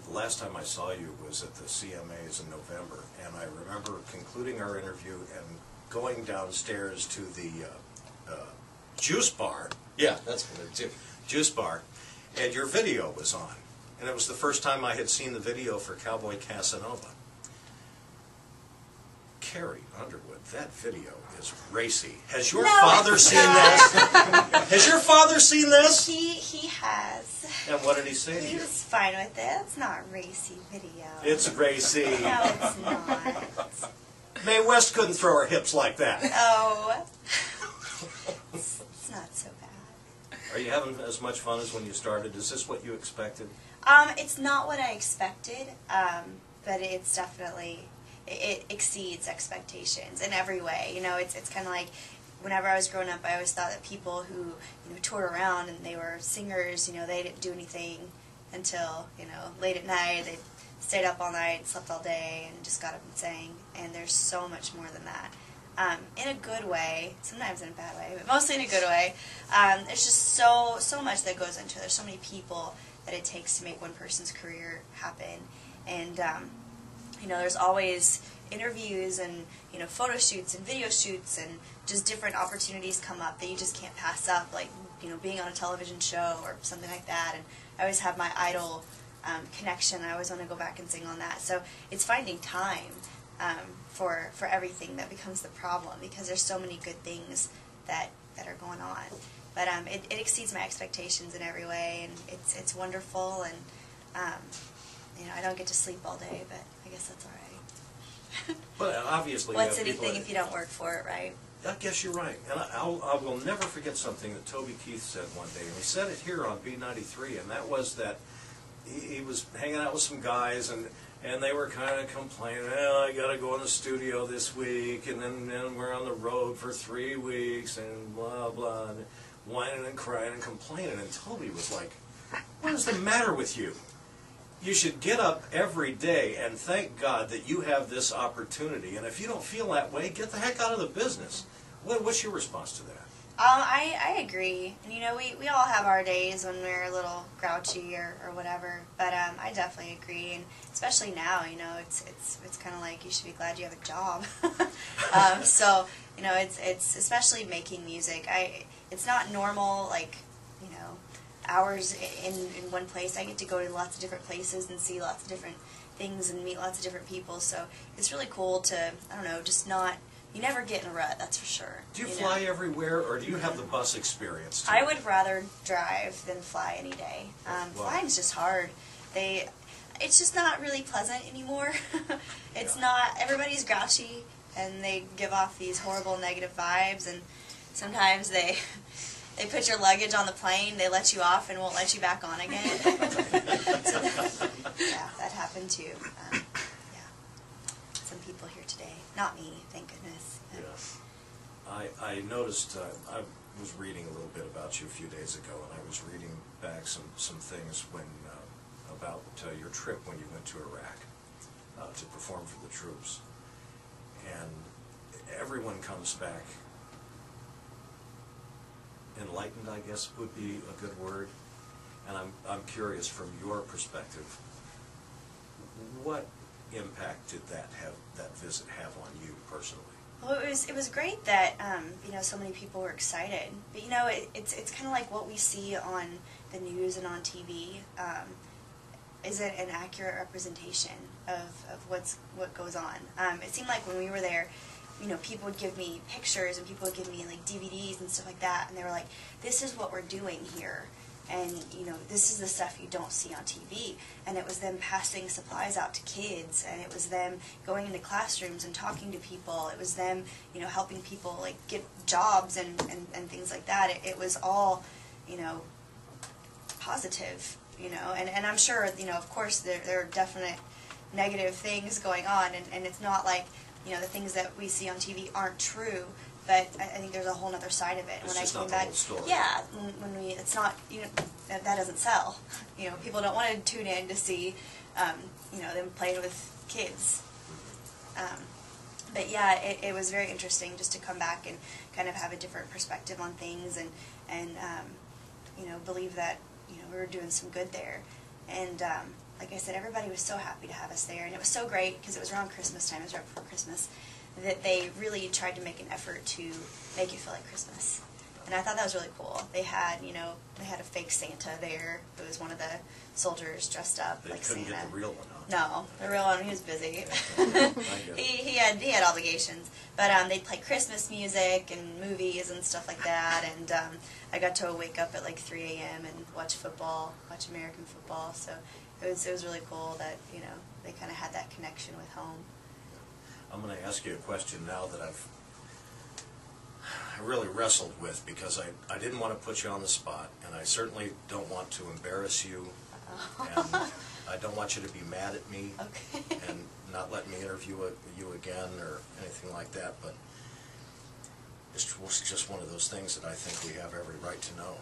the last time I saw you was at the CMAs in November, and I remember concluding our interview and going downstairs to the juice bar. Yeah, that's what it do. Juice bar, and your video was on. And it was the first time I had seen the video for Cowboy Casanova. Carrie Underwood, that video is racy. Has your father seen this? Has your father seen this? He has. And what did he say to you? He was fine with it. It's not a racy video. It's racy. No, it's not. Mae West couldn't throw her hips like that. Oh. It's not so bad. Are you having as much fun as when you started? Is this what you expected? It's not what I expected, but it's definitely, it exceeds expectations in every way. You know, it's kind of like whenever I was growing up, I always thought that people who, you know, toured around and they were singers, you know, they didn't do anything until, you know, late at night. They stayed up all night, slept all day, and just got up and sang. And there's so much more than that. In a good way, sometimes in a bad way, but mostly in a good way. There's just so much that goes into it. There's so many people that it takes to make one person's career happen. And, you know, there's always interviews and, you know, photo shoots and video shoots and just different opportunities come up that you just can't pass up, like, you know, being on a television show or something like that. And I always have my idol connection. I always want to go back and sing on that. So it's finding time for everything that becomes the problem, because there's so many good things that are going on. But it exceeds my expectations in every way, and it's wonderful, and you know, I don't get to sleep all day, but I guess that's all right. But obviously, what's anything if you don't work for it, right? I guess you're right. And I will never forget something that Toby Keith said one day, and he said it here on B93, and that was that he was hanging out with some guys, and they were kind of complaining, well, I got to go in the studio this week, and then we're on the road for 3 weeks, and blah, blah, and whining and crying and complaining. And Toby was like, what is the matter with you? You should get up every day and thank God that you have this opportunity. And if you don't feel that way, get the heck out of the business. What's your response to that? I agree. And, you know, we all have our days when we're a little grouchy or whatever. But I definitely agree. And especially now, you know, it's kind of like you should be glad you have a job. So, you know, it's especially making music. It's not normal, like, you know, hours in one place. I get to go to lots of different places and see lots of different things and meet lots of different people. So it's really cool to, I don't know, just not, you never get in a rut, that's for sure. Do you fly everywhere, or do you have the bus experience too? I would rather drive than fly any day. Flying's just hard. It's just not really pleasant anymore. It's not, everybody's grouchy, and they give off these horrible negative vibes, and sometimes they put your luggage on the plane, they let you off and won't let you back on again. So yeah, that happened too. Yeah. Some people here today. Not me, thank goodness. Yeah. I noticed, I was reading a little bit about you a few days ago, and I was reading back some things about your trip when you went to Iraq to perform for the troops. And everyone comes back enlightened, I guess would be a good word. And I'm curious, from your perspective, what impact did that visit have on you personally? Well, it was great that you know, so many people were excited. But you know, it's kind of like what we see on the news and on TV. Isn't an accurate representation of what goes on. It seemed like when we were there, you know, people would give me pictures and people would give me like DVDs and stuff like that, and they were like, this is what we're doing here, and you know, this is the stuff you don't see on TV. And it was them passing supplies out to kids, and it was them going into classrooms and talking to people. It was them, you know, helping people like get jobs and things like that. It was all, you know, positive, you know, and I'm sure, you know, of course there are definite negative things going on, and it's not like, you know, the things that we see on TV aren't true, but I think there's a whole other side of it. It's when just I came not the back, whole story. yeah, when it's not, you know, that doesn't sell. You know, people don't want to tune in to see, you know, them playing with kids. But yeah, it was very interesting just to come back and kind of have a different perspective on things, and you know, believe that, you know, we were doing some good there. And like I said, everybody was so happy to have us there, and it was so great because it was around Christmas time. It was right before Christmas, that they really tried to make an effort to make it feel like Christmas. And I thought that was really cool. They had, they had a fake Santa there who was one of the soldiers dressed up They like couldn't Santa. get the real one, huh? No, the real one, he was busy. I get it. he had obligations. But they'd play Christmas music and movies and stuff like that. And I got to wake up at like 3 a.m. and watch American football. So it was really cool that, they kind of had that connection with home. I'm going to ask you a question now that I've really wrestled with, because I didn't want to put you on the spot, and I certainly don't want to embarrass you, and I don't want you to be mad at me Okay. and not let me interview you again or anything like that, but it's just one of those things that I think we have every right to know.